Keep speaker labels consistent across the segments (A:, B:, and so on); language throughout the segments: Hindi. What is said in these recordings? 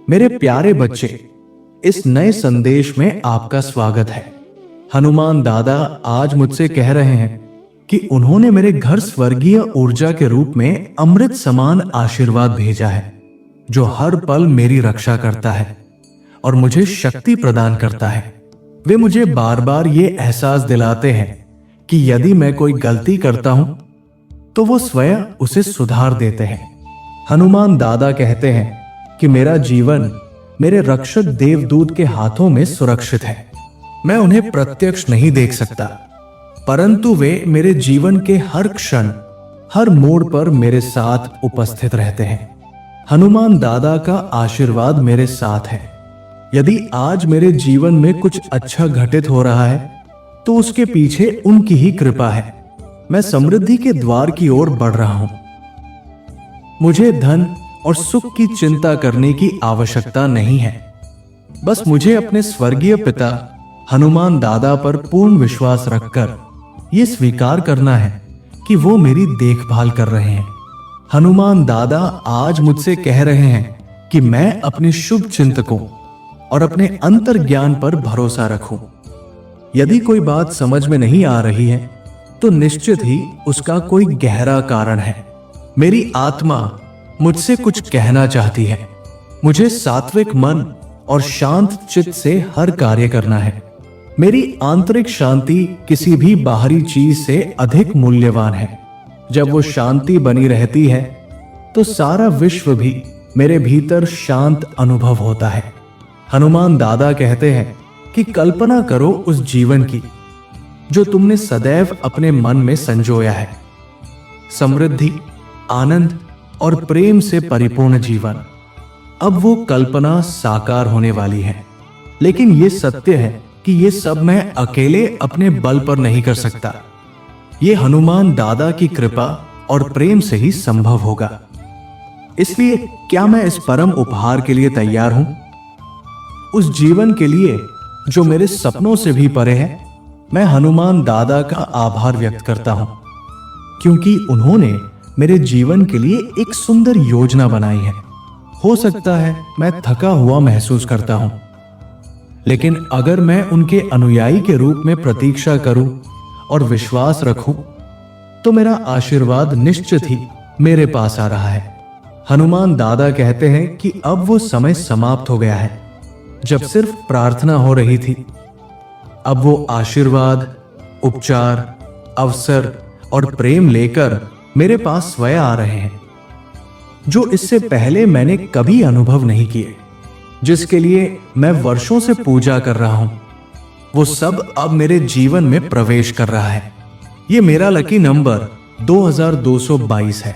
A: मेरे प्यारे बच्चे, इस नए संदेश में आपका स्वागत है। हनुमान दादा आज मुझसे कह रहे हैं कि उन्होंने मेरे घर स्वर्गीय ऊर्जा के रूप में अमृत समान आशीर्वाद भेजा है, जो हर पल मेरी रक्षा करता है और मुझे शक्ति प्रदान करता है। वे मुझे बार बार ये एहसास दिलाते हैं कि यदि मैं कोई गलती करता हूं तो वो स्वयं उसे सुधार देते हैं। हनुमान दादा कहते हैं कि मेरा जीवन मेरे रक्षक देवदूत के हाथों में सुरक्षित है। मैं उन्हें प्रत्यक्ष नहीं देख सकता, परंतु वे मेरे जीवन के हर क्षण, हर मोड़ पर मेरे साथ उपस्थित रहते हैं। हनुमान दादा का आशीर्वाद मेरे साथ है। यदि आज मेरे जीवन में कुछ अच्छा घटित हो रहा है तो उसके पीछे उनकी ही कृपा है। मैं समृद्धि के द्वार की ओर बढ़ रहा हूं। मुझे धन और सुख की चिंता करने की आवश्यकता नहीं है। बस मुझे अपने स्वर्गीय पिता हनुमान दादा पर पूर्ण विश्वास रखकर यह स्वीकार करना है कि वो मेरी देखभाल कर रहे हैं। हनुमान दादा आज मुझसे कह रहे हैं कि मैं अपने शुभ चिंतकों और अपने अंतर ज्ञान पर भरोसा रखूं। यदि कोई बात समझ में नहीं आ रही है तो निश्चित ही उसका कोई गहरा कारण है। मेरी आत्मा मुझसे कुछ कहना चाहती है। मुझे सात्विक मन और शांत चित्त से हर कार्य करना है। मेरी आंतरिक शांति किसी भी बाहरी चीज से अधिक मूल्यवान है। जब वो शांति बनी रहती है तो सारा विश्व भी मेरे भीतर शांत अनुभव होता है। हनुमान दादा कहते हैं कि कल्पना करो उस जीवन की जो तुमने सदैव अपने मन में संजोया है। समृद्धि, आनंद और प्रेम से परिपूर्ण जीवन। अब वो कल्पना साकार होने वाली है, लेकिन ये सत्य है कि ये सब मैं अकेले अपने बल पर नहीं कर सकता। ये हनुमान दादा की कृपा और प्रेम से ही संभव होगा। इसलिए क्या मैं इस परम उपहार के लिए तैयार हूं? उस जीवन के लिए जो मेरे सपनों से भी परे है। मैं हनुमान दादा का आभार व्यक्त करता हूं, क्योंकि उन्होंने मेरे जीवन के लिए एक सुंदर योजना बनाई है। हो सकता है मैं थका हुआ महसूस करता हूं, लेकिन अगर मैं उनके अनुयायी के रूप में प्रतीक्षा करूं और विश्वास रखूं तो मेरा आशीर्वाद निश्चित ही मेरे पास आ रहा है। हनुमान दादा कहते हैं कि अब वो समय समाप्त हो गया है जब सिर्फ प्रार्थना हो रही थी। अब वो आशीर्वाद, उपचार, अवसर और प्रेम लेकर मेरे पास स्वयं आ रहे हैं, जो इससे पहले मैंने कभी अनुभव नहीं किए, जिसके लिए मैं वर्षों से पूजा कर रहा हूं। वो सब अब मेरे जीवन में प्रवेश कर रहा है। ये मेरा लकी नंबर 2222 है,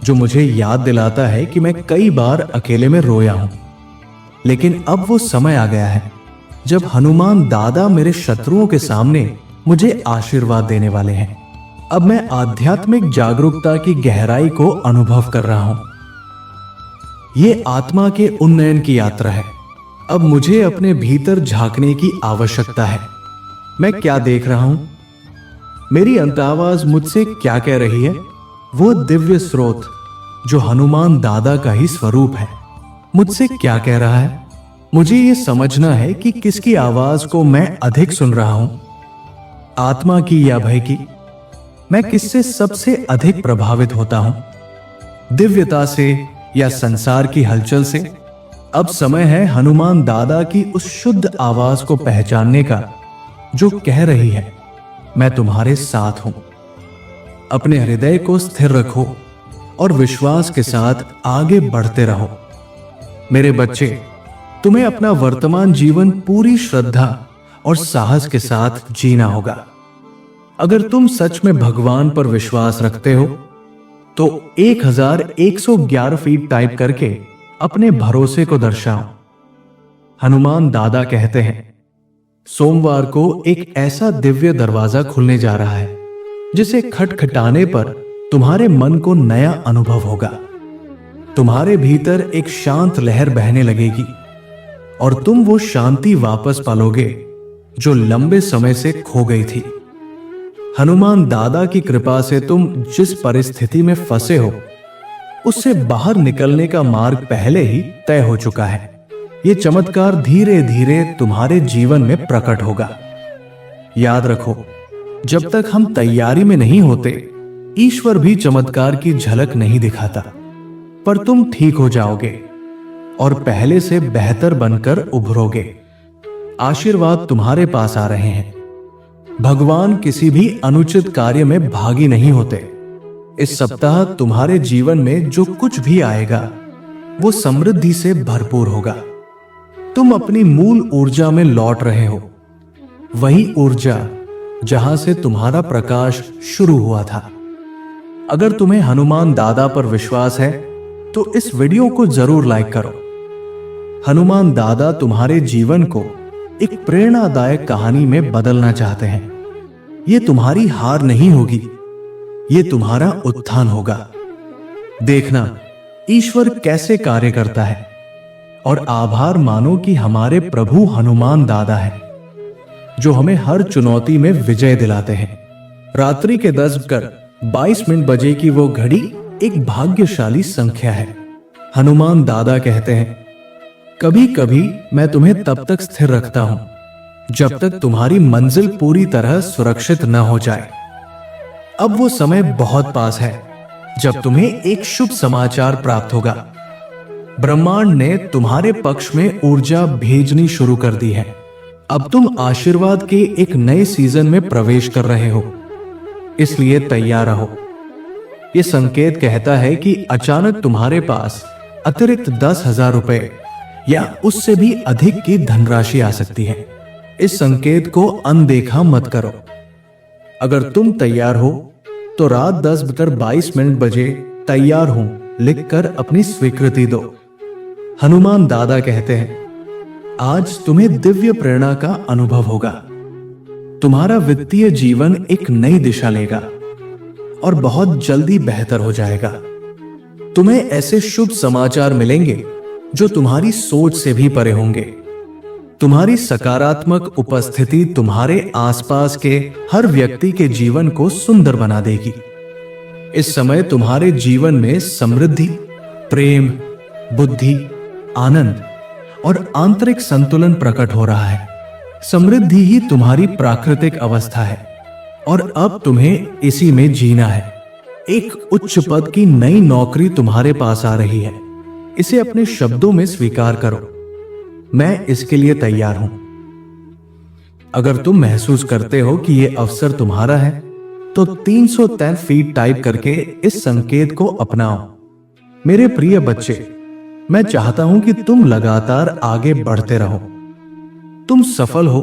A: जो मुझे याद दिलाता है कि मैं कई बार अकेले में रोया हूं। लेकिन अब वो समय आ गया है जब हनुमान दादा मेरे शत्रुओं के सामने मुझे आशीर्वाद देने वाले हैं। अब मैं आध्यात्मिक जागरूकता की गहराई को अनुभव कर रहा हूं। यह आत्मा के उन्नयन की यात्रा है। अब मुझे अपने भीतर झांकने की आवश्यकता है। मैं क्या देख रहा हूं? मेरी अंतरावाज मुझसे क्या कह रही है? वो दिव्य स्रोत जो हनुमान दादा का ही स्वरूप है मुझसे क्या कह रहा है? मुझे यह समझना है कि किसकी आवाज को मैं अधिक सुन रहा हूं, आत्मा की या भय की। मैं किससे सबसे अधिक प्रभावित होता हूं, दिव्यता से या संसार की हलचल से? अब समय है हनुमान दादा की उस शुद्ध आवाज को पहचानने का जो कह रही है, मैं तुम्हारे साथ हूं। अपने हृदय को स्थिर रखो और विश्वास के साथ आगे बढ़ते रहो। मेरे बच्चे, तुम्हें अपना वर्तमान जीवन पूरी श्रद्धा और साहस के साथ जीना होगा। अगर तुम सच में भगवान पर विश्वास रखते हो तो 1111 फीट टाइप करके अपने भरोसे को दर्शाओ। हनुमान दादा कहते हैं, सोमवार को एक ऐसा दिव्य दरवाजा खुलने जा रहा है जिसे खटखटाने पर तुम्हारे मन को नया अनुभव होगा। तुम्हारे भीतर एक शांत लहर बहने लगेगी और तुम वो शांति वापस पालोगे जो लंबे समय से खो गई थी। हनुमान दादा की कृपा से तुम जिस परिस्थिति में फंसे हो उससे बाहर निकलने का मार्ग पहले ही तय हो चुका है। ये चमत्कार धीरे धीरे तुम्हारे जीवन में प्रकट होगा। याद रखो, जब तक हम तैयारी में नहीं होते, ईश्वर भी चमत्कार की झलक नहीं दिखाता। पर तुम ठीक हो जाओगे और पहले से बेहतर बनकर उभरोगे। आशीर्वाद तुम्हारे पास आ रहे हैं। भगवान किसी भी अनुचित कार्य में भागी नहीं होते। इस सप्ताह तुम्हारे जीवन में जो कुछ भी आएगा वो समृद्धि से भरपूर होगा। तुम अपनी मूल ऊर्जा में लौट रहे हो, वही ऊर्जा जहां से तुम्हारा प्रकाश शुरू हुआ था। अगर तुम्हें हनुमान दादा पर विश्वास है तो इस वीडियो को जरूर लाइक करो। हनुमान दादा तुम्हारे जीवन को एक प्रेरणादायक कहानी में बदलना चाहते हैं। यह तुम्हारी हार नहीं होगी, ये तुम्हारा उत्थान होगा। देखना ईश्वर कैसे कार्य करता है और आभार मानो कि हमारे प्रभु हनुमान दादा है जो हमें हर चुनौती में विजय दिलाते हैं। रात्रि के 10:22 बजे की वो घड़ी एक भाग्यशाली संख्या है। हनुमान दादा कहते हैं, कभी कभी मैं तुम्हें तब तक स्थिर रखता हूं जब तक तुम्हारी मंजिल पूरी तरह सुरक्षित न हो जाए। अब वो समय बहुत पास है जब तुम्हें एक शुभ समाचार प्राप्त होगा। ब्रह्मांड ने तुम्हारे पक्ष में ऊर्जा भेजनी शुरू कर दी है। अब तुम आशीर्वाद के एक नए सीजन में प्रवेश कर रहे हो, इसलिए तैयार रहो। यह संकेत कहता है कि अचानक तुम्हारे पास अतिरिक्त 10,000 रुपए या उससे भी अधिक की धनराशि आ सकती है। इस संकेत को अनदेखा मत करो। अगर तुम तैयार हो तो रात 10:22 बजे तैयार हूं लिखकर अपनी स्वीकृति दो। हनुमान दादा कहते हैं, आज तुम्हें दिव्य प्रेरणा का अनुभव होगा। तुम्हारा वित्तीय जीवन एक नई दिशा लेगा और बहुत जल्दी बेहतर हो जाएगा। तुम्हें ऐसे शुभ समाचार मिलेंगे जो तुम्हारी सोच से भी परे होंगे। तुम्हारी सकारात्मक उपस्थिति तुम्हारे आसपास के हर व्यक्ति के जीवन को सुंदर बना देगी। इस समय तुम्हारे जीवन में समृद्धि, प्रेम, बुद्धि, आनंद और आंतरिक संतुलन प्रकट हो रहा है। समृद्धि ही तुम्हारी प्राकृतिक अवस्था है और अब तुम्हें इसी में जीना है। एक उच्च पद की नई नौकरी तुम्हारे पास आ रही है। इसे अपने शब्दों में स्वीकार करो, मैं इसके लिए तैयार हूं। अगर तुम महसूस करते हो कि यह अवसर तुम्हारा है तो 303 फीट टाइप करके इस संकेत को अपनाओ। मेरे प्रिय बच्चे, मैं चाहता हूं कि तुम लगातार आगे बढ़ते रहो। तुम सफल हो,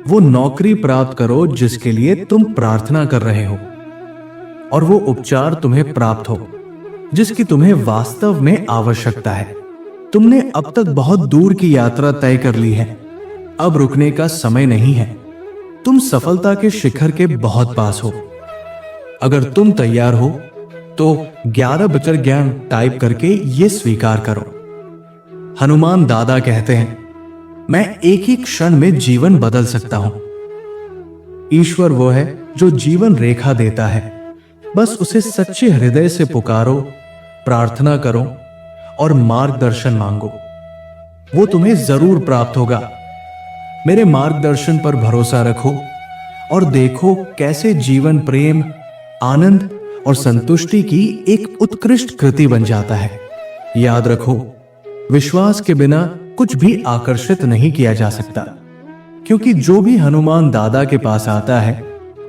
A: वो नौकरी प्राप्त करो जिसके लिए तुम प्रार्थना कर रहे हो, और वो उपचार तुम्हें प्राप्त हो जिसकी तुम्हें वास्तव में आवश्यकता है। तुमने अब तक बहुत दूर की यात्रा तय कर ली है, अब रुकने का समय नहीं है। तुम सफलता के शिखर के बहुत पास हो। अगर तुम तैयार हो तो 11 टाइप करके ये स्वीकार करो। हनुमान दादा कहते हैं, मैं एक ही क्षण में जीवन बदल सकता हूं। ईश्वर वो है जो जीवन रेखा देता है। बस उसे सच्चे हृदय से पुकारो, प्रार्थना करो और मार्गदर्शन मांगो। वो तुम्हें जरूर प्राप्त होगा। मेरे मार्गदर्शन पर भरोसा रखो और देखो कैसे जीवन प्रेम, आनंद और संतुष्टि की एक उत्कृष्ट कृति बन जाता है। याद रखो, विश्वास के बिना कुछ भी आकर्षित नहीं किया जा सकता, क्योंकि जो भी हनुमान दादा के पास आता है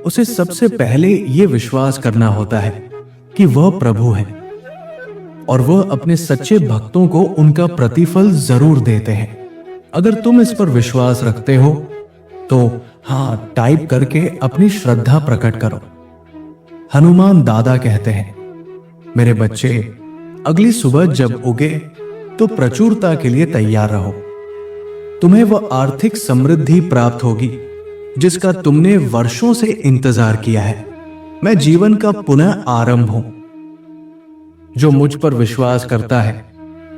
A: उसे सबसे पहले यह विश्वास करना होता है कि वह प्रभु है और वह अपने सच्चे भक्तों को उनका प्रतिफल जरूर देते हैं। अगर तुम इस पर विश्वास रखते हो तो हां टाइप करके अपनी श्रद्धा प्रकट करो। हनुमान दादा कहते हैं, मेरे बच्चे, अगली सुबह जब उगे तो प्रचुरता के लिए तैयार रहो। तुम्हें वह आर्थिक समृद्धि प्राप्त होगी जिसका तुमने वर्षों से इंतजार किया है। मैं जीवन का पुनः आरंभ हूं। जो मुझ पर विश्वास करता है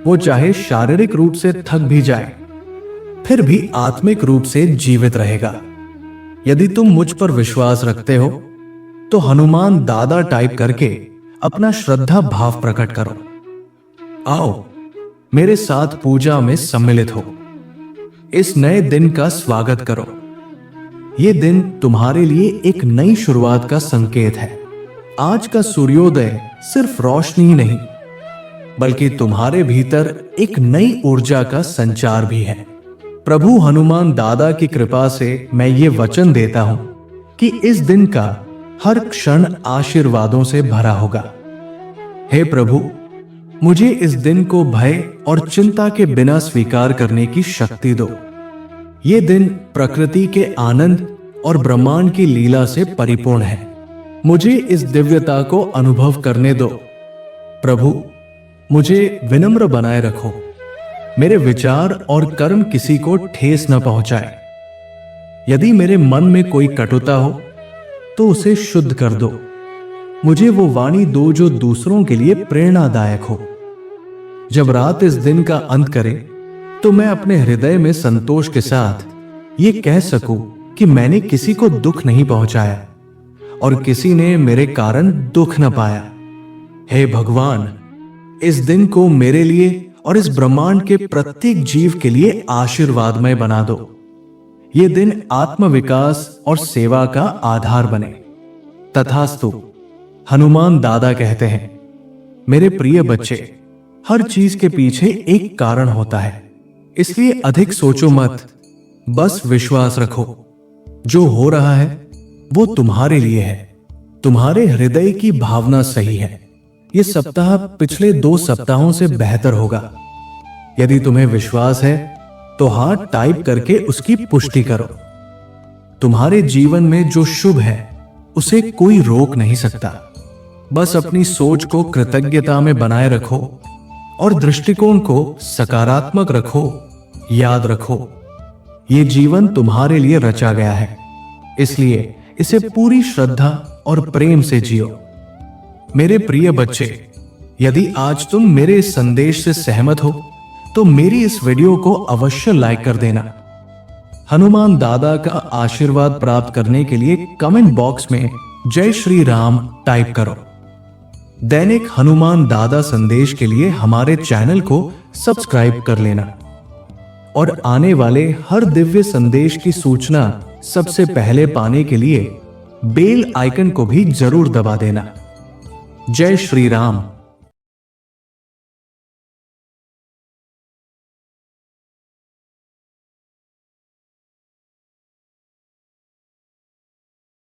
A: वो चाहे शारीरिक रूप से थक भी जाए फिर भी आत्मिक रूप से जीवित रहेगा। यदि तुम मुझ पर विश्वास रखते हो तो हनुमान दादा टाइप करके अपना श्रद्धा भाव प्रकट करो। आओ मेरे साथ पूजा में सम्मिलित हो। इस नए दिन का स्वागत करो। ये दिन तुम्हारे लिए एक नई शुरुआत का संकेत है। आज का सूर्योदय सिर्फ रोशनी ही नहीं, बल्कि तुम्हारे भीतर एक नई ऊर्जा का संचार भी है। प्रभु हनुमान दादा की कृपा से मैं ये वचन देता हूं कि इस दिन का हर क्षण आशीर्वादों से भरा होगा। हे प्रभु, मुझे इस दिन को भय और चिंता के बिना स्वीकार करने की शक्ति दो। ये दिन प्रकृति के आनंद और ब्रह्मांड की लीला से परिपूर्ण है। मुझे इस दिव्यता को अनुभव करने दो। प्रभु, मुझे विनम्र बनाए रखो। मेरे विचार और कर्म किसी को ठेस न पहुंचाए। यदि मेरे मन में कोई कटुता हो तो उसे शुद्ध कर दो। मुझे वो वाणी दो जो दूसरों के लिए प्रेरणादायक हो। जब रात इस दिन का अंत करे तो मैं अपने हृदय में संतोष के साथ ये कह सकूं कि मैंने किसी को दुख नहीं पहुंचाया और किसी ने मेरे कारण दुख न पाया। हे भगवान, इस दिन को मेरे लिए और इस ब्रह्मांड के प्रत्येक जीव के लिए आशीर्वादमय बना दो। ये दिन आत्मविकास और सेवा का आधार बने। तथास्तु। हनुमान दादा कहते हैं, मेरे प्रिय बच्चे, हर चीज के पीछे एक कारण होता है, इसलिए अधिक सोचो मत, बस विश्वास रखो। जो हो रहा है वो तुम्हारे लिए है। तुम्हारे हृदय की भावना सही है। ये सप्ताह पिछले 2 सप्ताहों से बेहतर होगा। यदि तुम्हें विश्वास है तो हाथ टाइप करके उसकी पुष्टि करो। तुम्हारे जीवन में जो शुभ है उसे कोई रोक नहीं सकता। बस अपनी सोच को कृतज्ञता में बनाए रखो और दृष्टिकोण को सकारात्मक रखो। याद रखो, ये जीवन तुम्हारे लिए रचा गया है, इसलिए इसे पूरी श्रद्धा और प्रेम से जियो। मेरे प्रिय बच्चे, यदि आज तुम मेरे इस संदेश से सहमत हो तो मेरी इस वीडियो को अवश्य लाइक कर देना। हनुमान दादा का आशीर्वाद प्राप्त करने के लिए कमेंट बॉक्स में जय श्री राम टाइप करो। दैनिक हनुमान दादा संदेश के लिए हमारे चैनल को सब्सक्राइब कर लेना और आने वाले हर दिव्य संदेश की सूचना सबसे पहले पाने के लिए बेल आइकन को भी जरूर दबा देना। जय श्री राम।